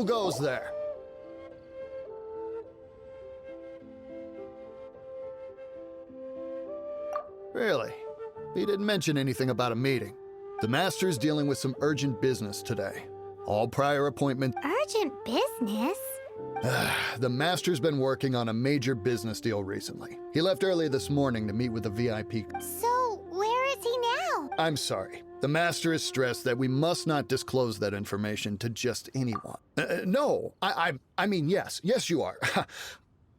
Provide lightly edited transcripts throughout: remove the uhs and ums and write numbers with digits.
Who goes there? Really? He didn't mention anything about a meeting. The Master's dealing with some urgent business today. All prior appointments... Urgent business? The Master's been working on a major business deal recently. He left early this morning to meet with a VIP. So, where is he now? I'm sorry. The Master is stressed that we must not disclose that information to just anyone. No, I mean, yes. Yes, you are.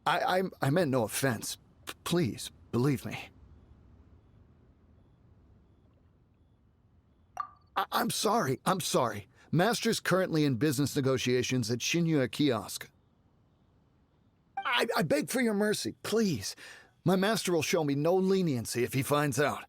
I meant no offense. Please, believe me. I'm sorry. Master's currently in business negotiations at Shinya Kiosk. I beg for your mercy, please. My master will show me no leniency if he finds out.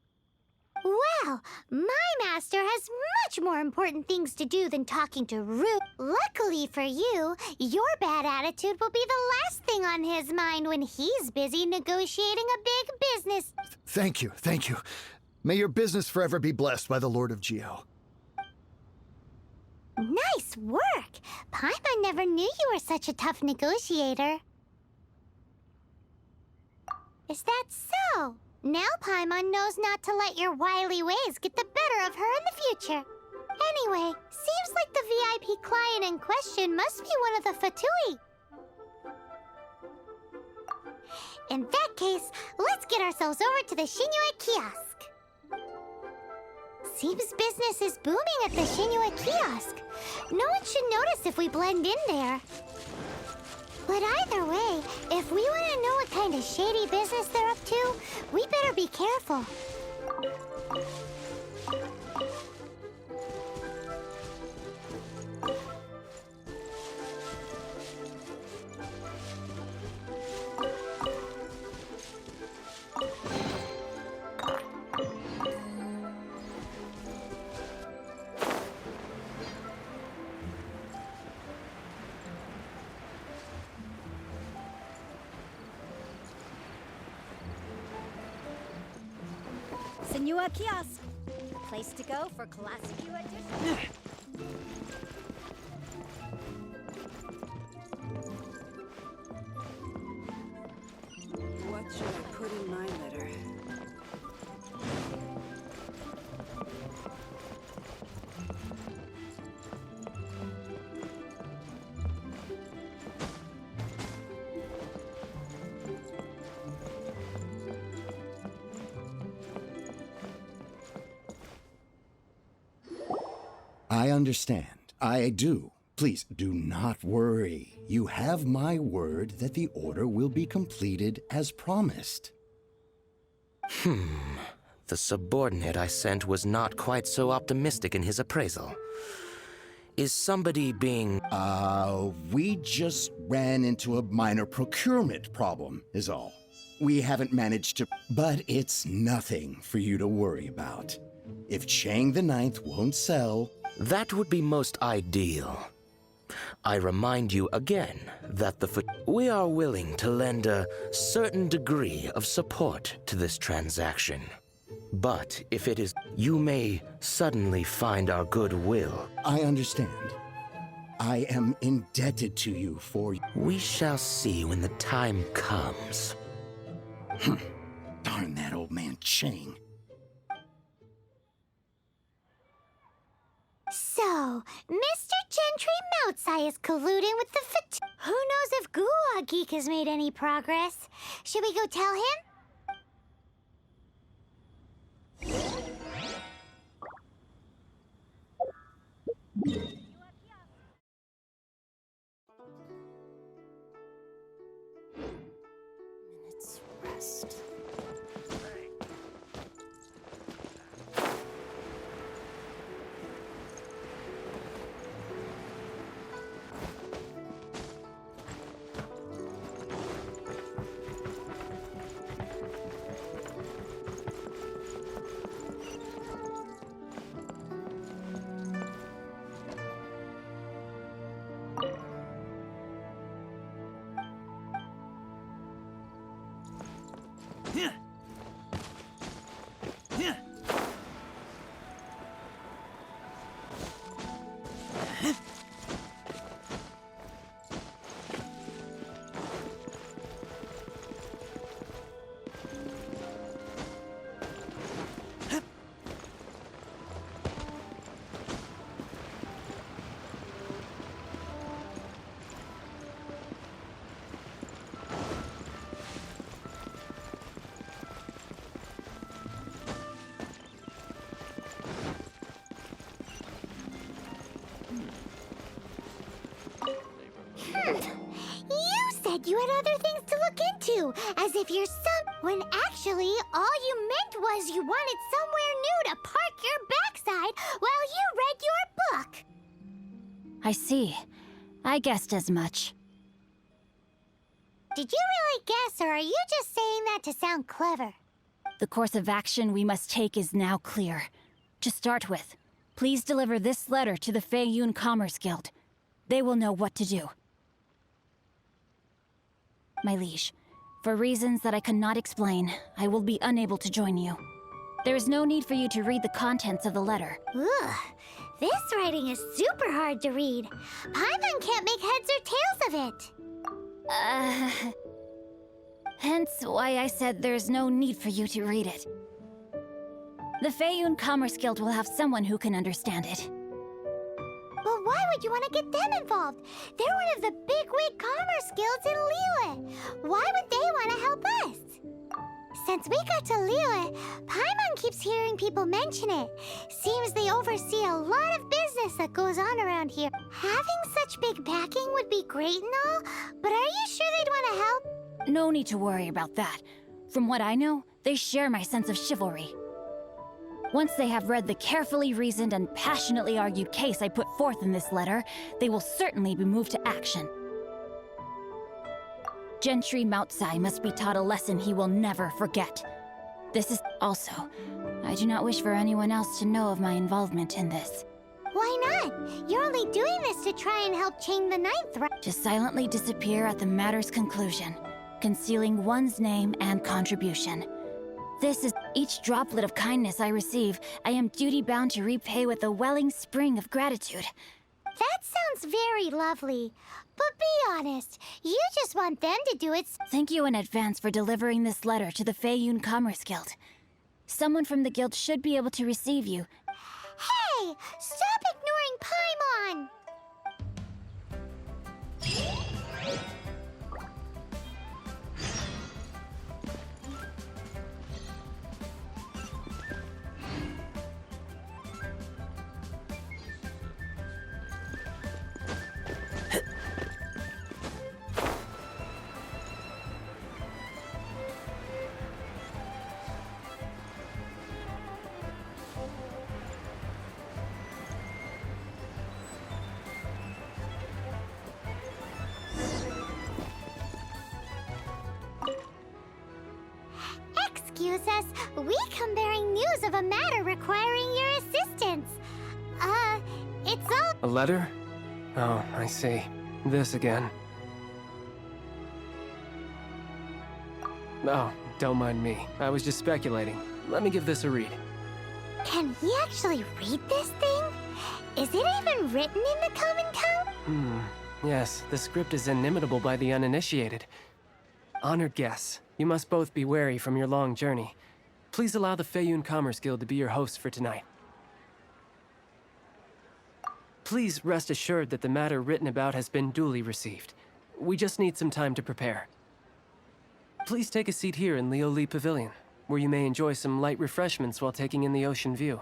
Well, my master has much more important things to do than talking to Root. Luckily for you, your bad attitude will be the last thing on his mind when he's busy negotiating a big business. Thank you. May your business forever be blessed by the Lord of Geo. Nice work! Paimon never knew you were such a tough negotiator. Is that so? Now Paimon knows not to let your wily ways get the better of her in the future. Anyway, seems like the VIP client in question must be one of the Fatui. In that case, let's get ourselves over to the Shinua Kiosk. Seems business is booming at the Shinua Kiosk. No one should notice if we blend in there. But either way, if we want to know what kind of shady business they're up to, we better be careful. Senua Kiosk. Place to go for classic edition. What should I put in my letter? I understand. I do. Please do not worry. You have my word that the order will be completed as promised. The subordinate I sent was not quite so optimistic in his appraisal. Is somebody being... We just ran into a minor procurement problem, is all. We haven't managed to... But it's nothing for you to worry about. If Chang the Ninth won't sell... That would be most ideal. I remind you again that we are willing to lend a certain degree of support to this transaction. But if it is, you may suddenly find our goodwill. I understand. I am indebted to you for... We shall see when the time comes. Darn that old man Chang. So, Mr. Gentry Maocai is colluding with the Who knows if Guwa Geek has made any progress? Should we go tell him? Minute's rest. You said you had other things to look into, as if you're when actually all you meant was you wanted somewhere new to park your backside while you read your book. I see. I guessed as much. Did you really guess, or are you just saying that to sound clever? The course of action we must take is now clear. To start with, please deliver this letter to the Feiyun Commerce Guild. They will know what to do. My liege, for reasons that I cannot explain, I will be unable to join you. There is no need for you to read the contents of the letter. Ugh, this writing is super hard to read. Paimon can't make heads or tails of it. Hence why I said there's no need for you to read it. The Feiyun Commerce Guild will have someone who can understand it. But why would you want to get them involved? They're one of the bigwig commerce guilds in Liyue. Why would they want to help us? Since we got to Liyue, Paimon keeps hearing people mention it. Seems they oversee a lot of business that goes on around here. Having such big backing would be great and all, but are you sure they'd want to help? No need to worry about that. From what I know, they share my sense of chivalry. Once they have read the carefully reasoned and passionately argued case I put forth in this letter, they will certainly be moved to action. Gentry Maocai must be taught a lesson he will never forget. This is also, I do not wish for anyone else to know of my involvement in this. Why not? You're only doing this to try and help chain the ninth, right? To silently disappear at the matter's conclusion, concealing one's name and contribution. This is each droplet of kindness I receive, I am duty-bound to repay with a welling spring of gratitude. That sounds very lovely. But be honest, you just want them to do it. Thank you in advance for delivering this letter to the Feiyun Commerce Guild. Someone from the guild should be able to receive you. Hey! Stop ignoring Paimon! Excuse us, we come bearing news of a matter requiring your assistance. It's all... A letter? Oh, I see. This again. Oh, don't mind me. I was just speculating. Let me give this a read. Can we actually read this thing? Is it even written in the common tongue? Yes, the script is inimitable by the uninitiated. Honored guests, you must both be wary from your long journey. Please allow the Feiyun Commerce Guild to be your hosts for tonight. Please rest assured that the matter written about has been duly received. We just need some time to prepare. Please take a seat here in Lioli Pavilion, where you may enjoy some light refreshments while taking in the ocean view.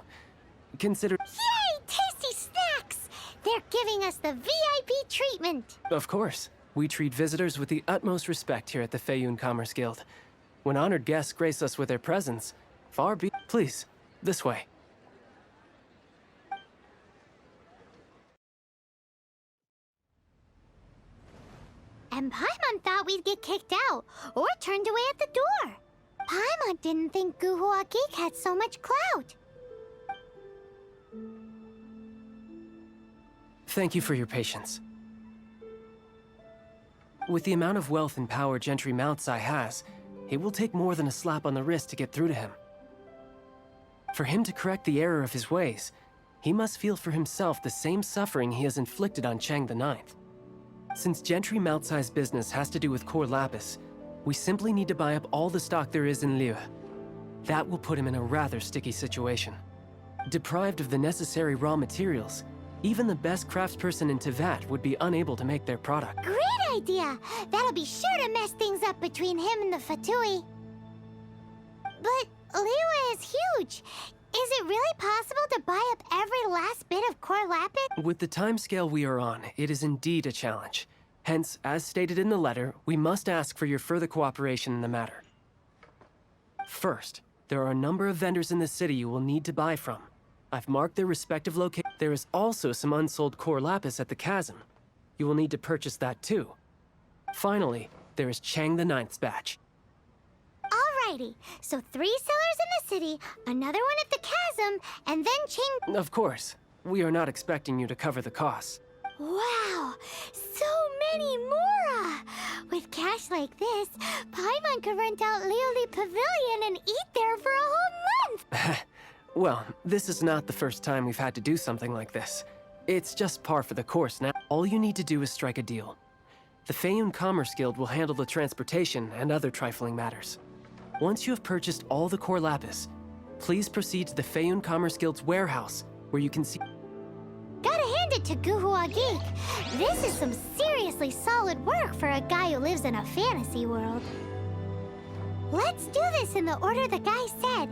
Consider... Yay! Tasty snacks! They're giving us the VIP treatment! Of course. We treat visitors with the utmost respect here at the Feiyun Commerce Guild. When honored guests grace us with their presence, far be... Please, this way. And Paimon thought we'd get kicked out, or turned away at the door. Paimon didn't think Guhua Geek had so much clout. Thank you for your patience. With the amount of wealth and power Gentry Maocai has, it will take more than a slap on the wrist to get through to him. For him to correct the error of his ways, he must feel for himself the same suffering he has inflicted on Chang the Ninth. Since Gentry Maocai's business has to do with core lapis, we simply need to buy up all the stock there is in Liyue. That will put him in a rather sticky situation. Deprived of the necessary raw materials, even the best craftsperson in Teyvat would be unable to make their product. Great idea! That'll be sure to mess things up between him and the Fatui. But Liyue is huge. Is it really possible to buy up every last bit of core lapis? With the timescale we are on, it is indeed a challenge. Hence, as stated in the letter, we must ask for your further cooperation in the matter. First, there are a number of vendors in the city you will need to buy from. I've marked their respective locations. There is also some unsold core lapis at the chasm. You will need to purchase that too. Finally, there is Chang the Ninth's batch. Alrighty, so 3 sellers in the city, another one at the chasm, and then Ching... Of course, we are not expecting you to cover the costs. Wow, so many more! With cash like this, Paimon could rent out Lioli Pavilion and eat there for a whole month! Well, this is not the first time we've had to do something like this. It's just par for the course now. All you need to do is strike a deal. The Feiyun Commerce Guild will handle the transportation and other trifling matters. Once you have purchased all the core lapis, please proceed to the Feiyun Commerce Guild's warehouse, where you can see... Gotta hand it to Guhua Geek. This is some seriously solid work for a guy who lives in a fantasy world. Let's do this in the order the guy said.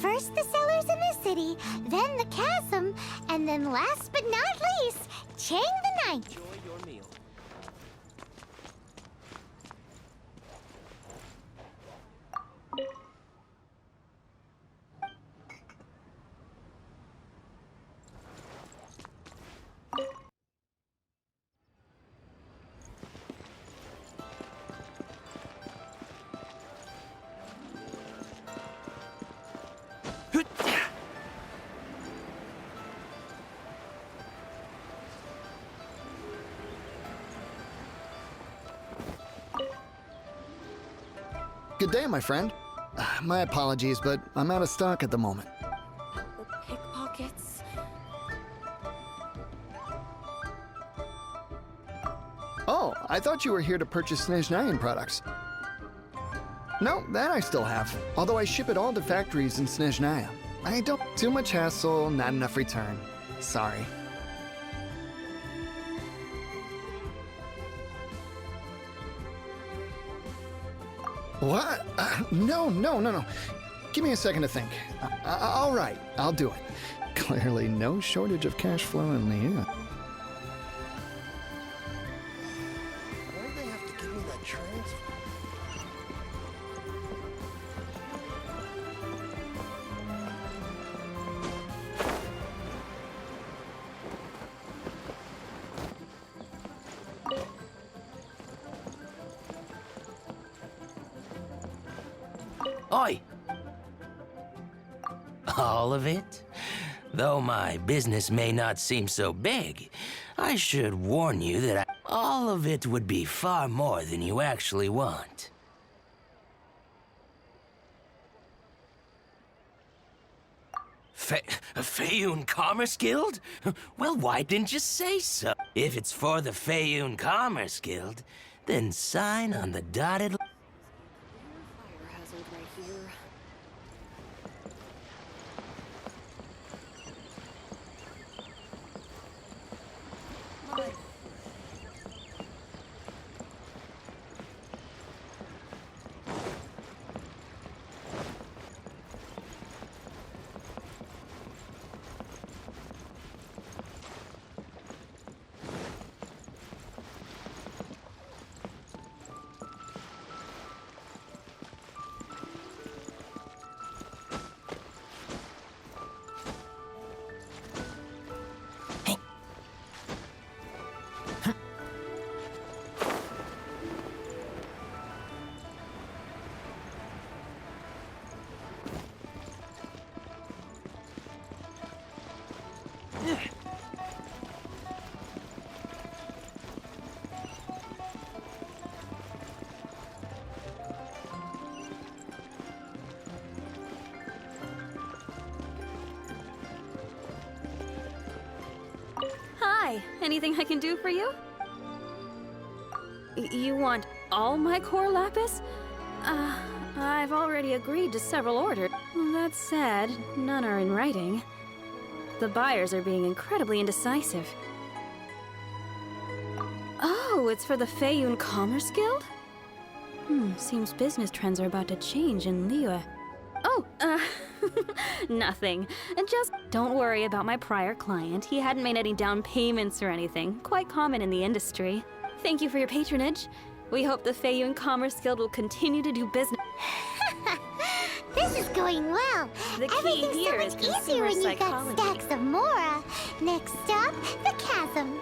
First the sellers in the city, then the chasm, and then last but not least, Chang the Ninth. Enjoy your meal. Good day, my friend. My apologies, but I'm out of stock at the moment. The pickpockets. Oh, I thought you were here to purchase Snezhnayan products. No, that I still have. Although I ship it all to factories in Snezhnaya. I don't... Too much hassle, not enough return. Sorry. What? No. Give me a second to think. All right, I'll do it. Clearly no shortage of cash flow in the... Why'd they have to give me that transfer? Oi! All of it? Though my business may not seem so big, I should warn you that all of it would be far more than you actually want. Feiyun Commerce Guild? Well, why didn't you say so? If it's for the Feiyun Commerce Guild, then sign on the dotted line. Fire hazard right here. Hi, anything I can do for you? You want all my core lapis? I've already agreed to several orders. That said, none are in writing. The buyers are being incredibly indecisive. Oh, it's for the Feiyun Commerce Guild? Seems business trends are about to change in Liyue. Oh, nothing. Just don't worry about my prior client. He hadn't made any down payments or anything. Quite common in the industry. Thank you for your patronage. We hope the Feiyun Commerce Guild will continue to do business. This is going well. The key Everything's here so is much easier consumer when you've got psychology. stacks of Mora. Next stop, the chasm.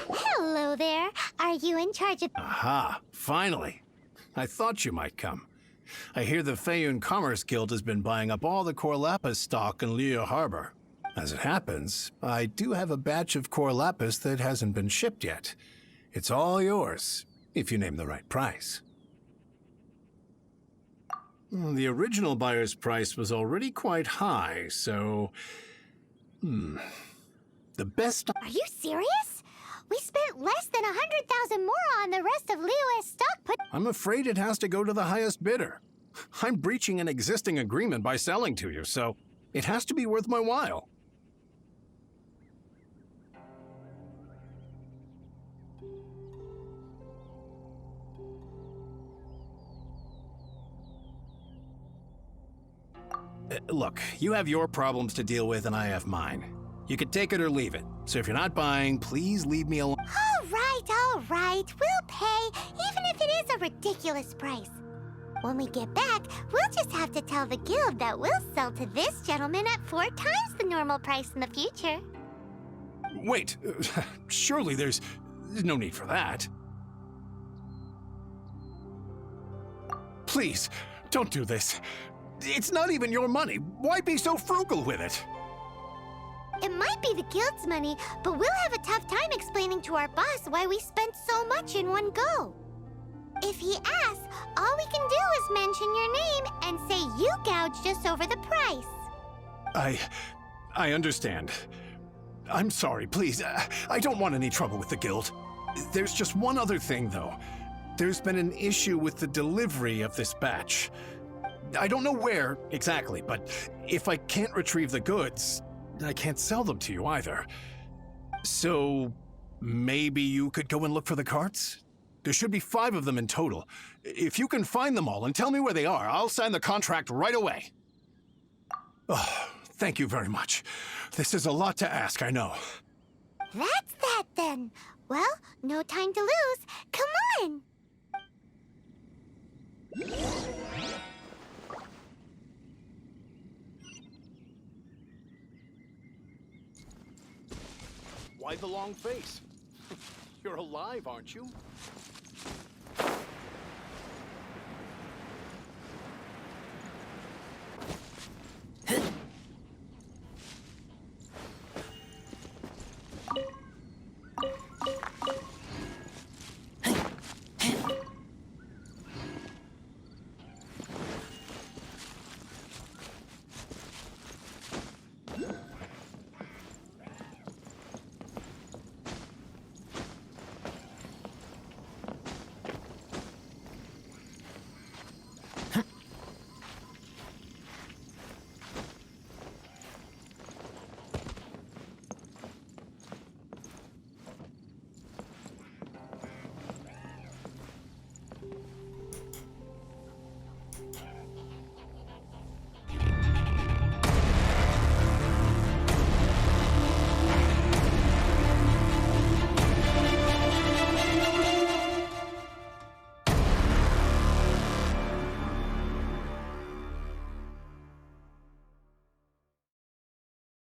Hello there. Are you in charge of... Aha, finally. I thought you might come. I hear the Feiyun Commerce Guild has been buying up all the core lapis stock in Liu Harbor. As it happens, I do have a batch of core lapis that hasn't been shipped yet. It's all yours, if you name the right price. The original buyer's price was already quite high, so... The best... Are you serious? We spent less than 100,000 Mora on the rest of Liyue's stock put... I'm afraid it has to go to the highest bidder. I'm breaching an existing agreement by selling to you, so it has to be worth my while. Look, you have your problems to deal with and I have mine. You can take it or leave it. So if you're not buying, please leave me alone. All right. We'll pay, even if it is a ridiculous price. When we get back, we'll just have to tell the guild that we'll sell to this gentleman at 4 times the normal price in the future. Wait, surely there's no need for that. Please, don't do this. It's not even your money. Why be so frugal with it? It might be the guild's money, but we'll have a tough time explaining to our boss why we spent so much in one go. If he asks, all we can do is mention your name and say you gouged us over the price. I understand. I'm sorry, please. I don't want any trouble with the guild. There's just one other thing, though. There's been an issue with the delivery of this batch. I don't know where exactly, but if I can't retrieve the goods, I can't sell them to you either. So maybe you could go and look for the carts? There should be 5 of them in total. If you can find them all and tell me where they are, I'll sign the contract right away. Oh, thank you very much. This is a lot to ask, I know. That's that then. Well, no time to lose. Come on! Why the long face? You're alive, aren't you?